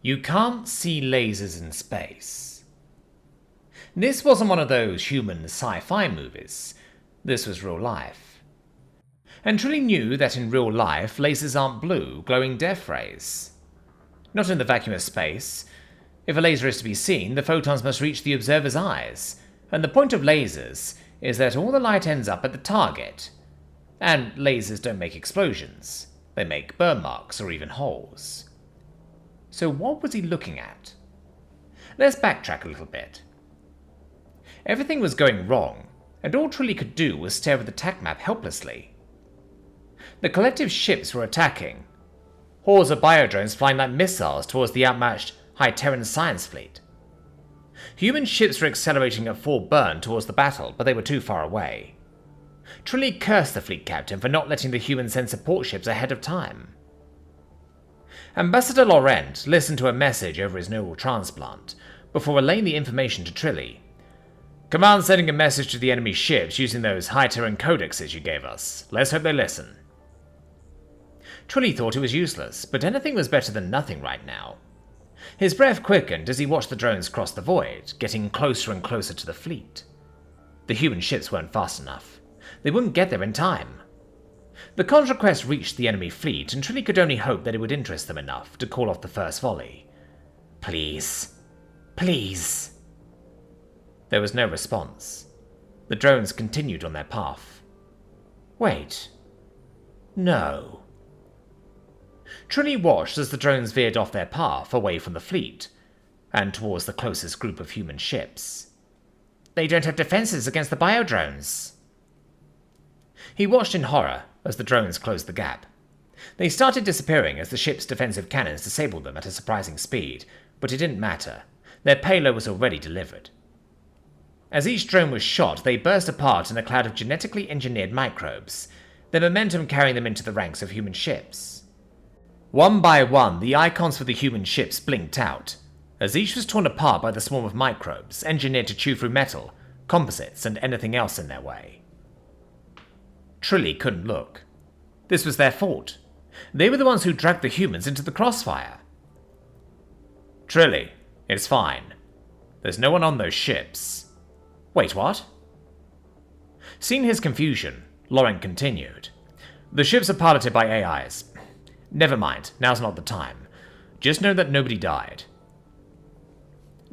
You can't see lasers in space. This wasn't one of those human sci-fi movies. This was real life. And Trilly knew that in real life, lasers aren't blue, glowing death rays. Not in the vacuum of space. If a laser is to be seen, the photons must reach the observer's eyes, and the point of lasers is that all the light ends up at the target. And lasers don't make explosions. They make burn marks or even holes. So what was he looking at? Let's backtrack a little bit. Everything was going wrong, and all Trilly could do was stare at the TAC map helplessly. The collective ships were attacking. Hordes of biodrones flying like missiles towards the outmatched High Terran science fleet. Human ships were accelerating at full burn towards the battle, but they were too far away. Trilly cursed the fleet captain for not letting the humans send support ships ahead of time. Ambassador Laurent listened to a message over his neural transplant before relaying the information to Trilly. Command sending a message to the enemy ships using those High Terran codexes you gave us. Let's hope they listen. Trilly thought it was useless, but anything was better than nothing right now. His breath quickened as he watched the drones cross the void, getting closer and closer to the fleet. The human ships weren't fast enough. They wouldn't get there in time. The comms request reached the enemy fleet, and Trilly could only hope that it would interest them enough to call off the first volley. Please. Please. There was no response. The drones continued on their path. Wait. No. Trilly watched as the drones veered off their path away from the fleet, and towards the closest group of human ships. They don't have defenses against the biodrones. He watched in horror as the drones closed the gap. They started disappearing as the ship's defensive cannons disabled them at a surprising speed, but it didn't matter. Their payload was already delivered. As each drone was shot, they burst apart in a cloud of genetically engineered microbes, their momentum carrying them into the ranks of human ships. One by one, the icons for the human ships blinked out, as each was torn apart by the swarm of microbes engineered to chew through metal, composites, and anything else in their way. Trilly couldn't look. This was their fault. They were the ones who dragged the humans into the crossfire. Trilly, it's fine. There's no one on those ships. Wait, what? Seeing his confusion, Laurent continued. The ships are piloted by AIs. Never mind, now's not the time. Just know that nobody died.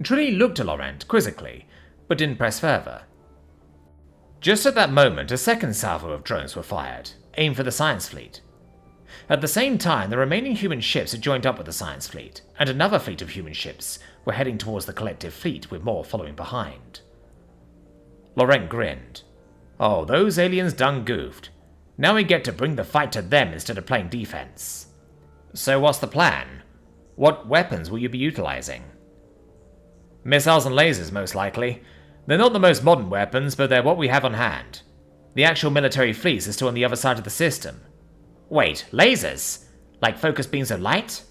Trilly looked at Laurent quizzically, but didn't press further. Just at that moment, a second salvo of drones were fired, aimed for the science fleet. At the same time, the remaining human ships had joined up with the science fleet, and another fleet of human ships were heading towards the collective fleet, with more following behind. Laurent grinned. Oh, those aliens done goofed. Now we get to bring the fight to them instead of playing defense. So what's the plan? What weapons will you be utilizing? Missiles and lasers, most likely. They're not the most modern weapons, but they're what we have on hand. The actual military fleet is still on the other side of the system. Wait, lasers? Like focus beams of light?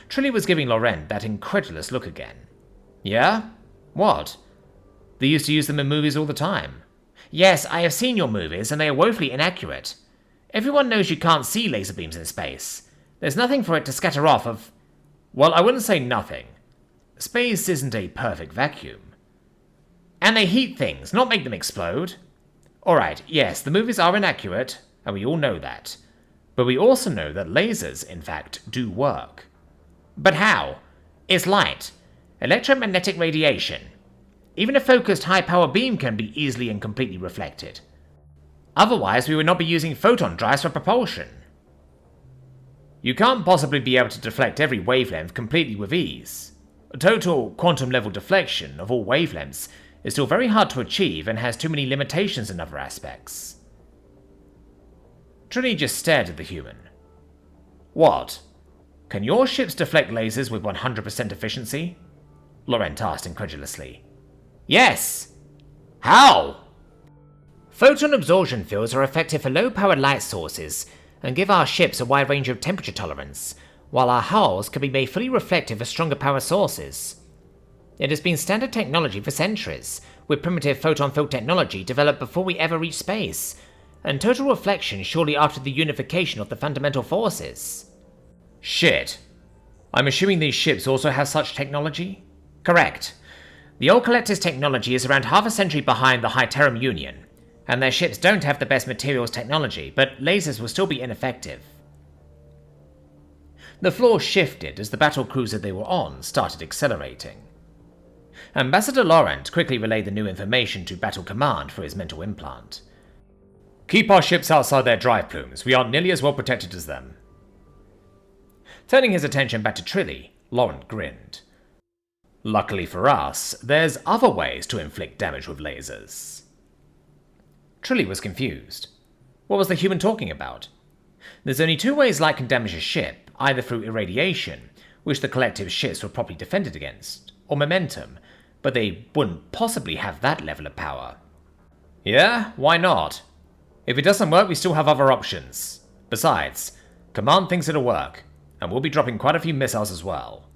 Trilly was giving Laurent that incredulous look again. Yeah? What? They used to use them in movies all the time. Yes, I have seen your movies, and they are woefully inaccurate. Everyone knows you can't see laser beams in space. There's nothing for it to scatter off of... Well, I wouldn't say nothing. Space isn't a perfect vacuum. And they heat things, not make them explode. Alright, yes, the movies are inaccurate, and we all know that. But we also know that lasers, in fact, do work. But how? It's light. Electromagnetic radiation. Even a focused high-power beam can be easily and completely reflected. Otherwise, we would not be using photon drives for propulsion. You can't possibly be able to deflect every wavelength completely with ease. Total quantum-level deflection of all wavelengths is still very hard to achieve and has too many limitations in other aspects. Trilly just stared at the human. What? Can your ships deflect lasers with 100% efficiency? Laurent asked incredulously. Yes! How? Photon absorption fields are effective for low-powered light sources and give our ships a wide range of temperature tolerance, while our hulls can be made fully reflective for stronger power sources. It has been standard technology for centuries, with primitive photon field technology developed before we ever reached space, and total reflection shortly after the unification of the fundamental forces. Shit. I'm assuming these ships also have such technology? Correct. The old Collector's technology is around half a century behind the Hyterum Union, and their ships don't have the best materials technology, but lasers will still be ineffective. The floor shifted as the battle cruiser they were on started accelerating. Ambassador Laurent quickly relayed the new information to Battle Command for his mental implant. Keep our ships outside their drive plumes. We aren't nearly as well protected as them. Turning his attention back to Trilly, Laurent grinned. Luckily for us, there's other ways to inflict damage with lasers. Trilly was confused. What was the human talking about? There's only two ways light can damage a ship, either through irradiation, which the collective's ships were properly defended against, or momentum, but they wouldn't possibly have that level of power. Yeah, why not? If it doesn't work, we still have other options. Besides, Command thinks it'll work, and we'll be dropping quite a few missiles as well.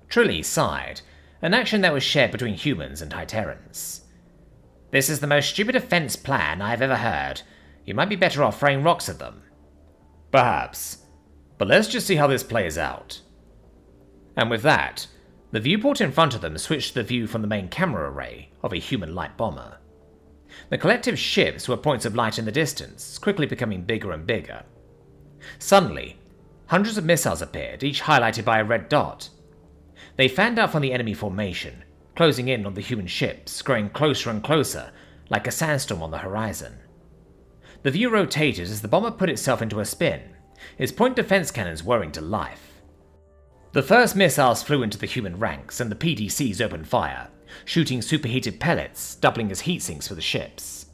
Trilly sighed, an action that was shared between humans and Hyterans. This is the most stupid defense plan I've ever heard. You might be better off throwing rocks at them. Perhaps. But let's just see how this plays out. And with that, the viewport in front of them switched to the view from the main camera array of a human light bomber. The collective ships were points of light in the distance, quickly becoming bigger and bigger. Suddenly, hundreds of missiles appeared, each highlighted by a red dot. They fanned out from the enemy formation, closing in on the human ships, growing closer and closer, like a sandstorm on the horizon. The view rotated as the bomber put itself into a spin, its point defense cannons whirring to life. The first missiles flew into the human ranks, and the PDCs opened fire, shooting superheated pellets, doubling as heat sinks for the ships.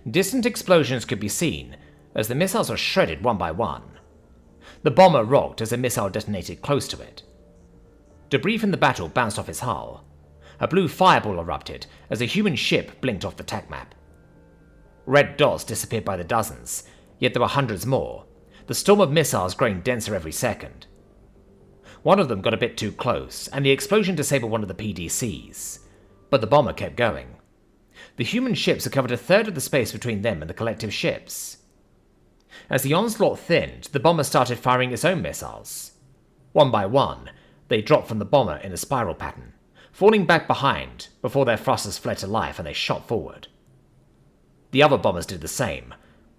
Distant explosions could be seen, as the missiles were shredded one by one. The bomber rocked as a missile detonated close to it. Debris from the battle bounced off its hull. A blue fireball erupted as a human ship blinked off the tac map. Red dots disappeared by the dozens, yet there were hundreds more, the storm of missiles growing denser every second. One of them got a bit too close, and the explosion disabled one of the PDCs, but the bomber kept going. The human ships had covered a third of the space between them and the collective ships. As the onslaught thinned, the bomber started firing its own missiles. One by one, they dropped from the bomber in a spiral pattern, falling back behind before their thrusters fled to life and they shot forward. The other bombers did the same,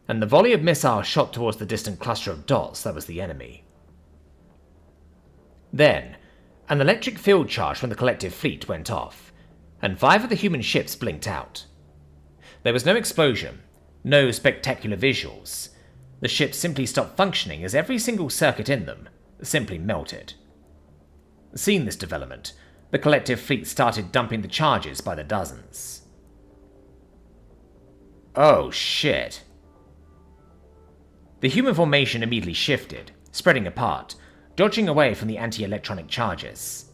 and the volley of missiles shot towards the distant cluster of dots that was the enemy. Then, an electric field charge from the collective fleet went off, and 5 of the human ships blinked out. There was no explosion, no spectacular visuals. The ships simply stopped functioning as every single circuit in them simply melted. Seeing this development, the collective fleet started dumping the charges by the dozens. Oh shit. The human formation immediately shifted, spreading apart, dodging away from the anti-electronic charges.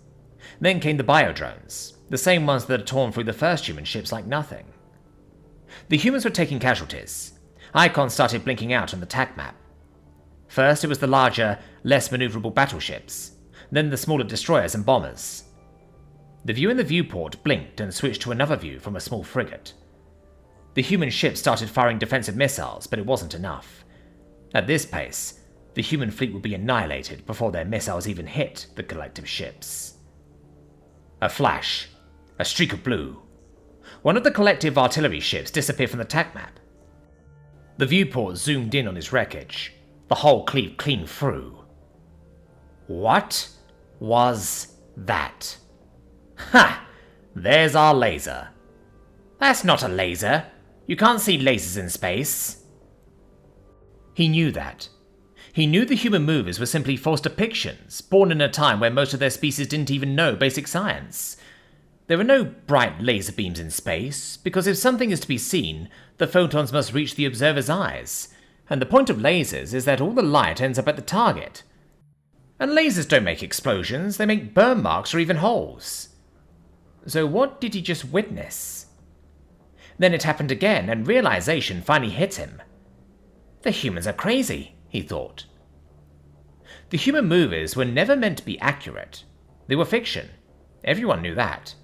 Then came the biodrones, the same ones that had torn through the first human ships like nothing. The humans were taking casualties. Icons started blinking out on the tac map. First it was the larger, less maneuverable battleships, then the smaller destroyers and bombers. The view in the viewport blinked and switched to another view from a small frigate. The human ships started firing defensive missiles, but it wasn't enough. At this pace, the human fleet would be annihilated before their missiles even hit the collective ships. A flash, a streak of blue. One of the collective artillery ships disappeared from the tac map. The viewport zoomed in on its wreckage, the hull cleaved clean through. What was that? Ha! There's our laser. That's not a laser. You can't see lasers in space. He knew that. He knew the human movers were simply false depictions, born in a time where most of their species didn't even know basic science. There are no bright laser beams in space, because if something is to be seen, the photons must reach the observer's eyes, and the point of lasers is that all the light ends up at the target. And lasers don't make explosions, they make burn marks or even holes. So what did he just witness? Then it happened again, and realization finally hit him. The humans are crazy, he thought. The human movers were never meant to be accurate. They were fiction. Everyone knew that.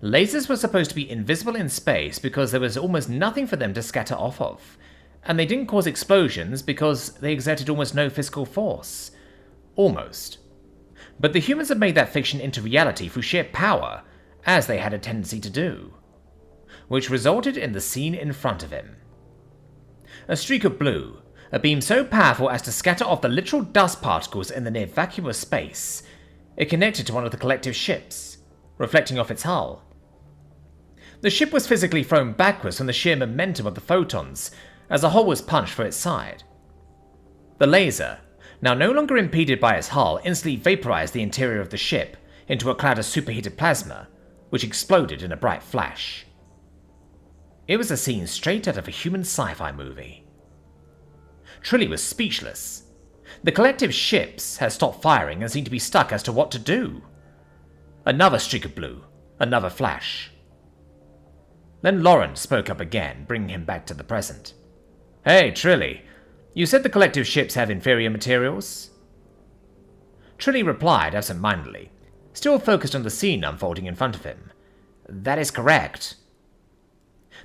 Lasers were supposed to be invisible in space because there was almost nothing for them to scatter off of, and they didn't cause explosions because they exerted almost no physical force. Almost. But the humans had made that fiction into reality through sheer power, as they had a tendency to do, which resulted in the scene in front of him. A streak of blue, a beam so powerful as to scatter off the literal dust particles in the near vacuous space. It connected to one of the collective ships, reflecting off its hull. The ship was physically thrown backwards from the sheer momentum of the photons as a hole was punched through its side. The laser, now no longer impeded by its hull, instantly vaporized the interior of the ship into a cloud of superheated plasma, which exploded in a bright flash. It was a scene straight out of a human sci-fi movie. Trilly was speechless. The collective ships had stopped firing and seemed to be stuck as to what to do. Another streak of blue, another flash. Then Lauren spoke up again, bringing him back to the present. "Hey, Trilly, you said the collective ships have inferior materials?" Trilly replied absent-mindedly, still focused on the scene unfolding in front of him. "That is correct."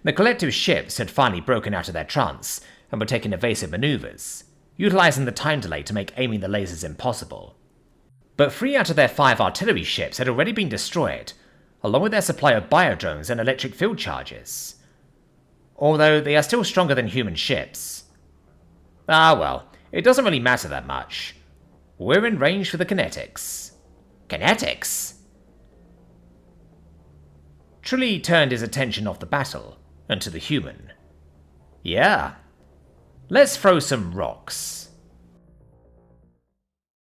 The collective ships had finally broken out of their trance and were taking evasive maneuvers, utilizing the time delay to make aiming the lasers impossible. But 3 out of their 5 artillery ships had already been destroyed, along with their supply of biodrones and electric field charges. Although they are still stronger than human ships. Ah well, it doesn't really matter that much. We're in range for the kinetics. Kinetics? Trilly turned his attention off the battle and to the human. Yeah. Let's throw some rocks.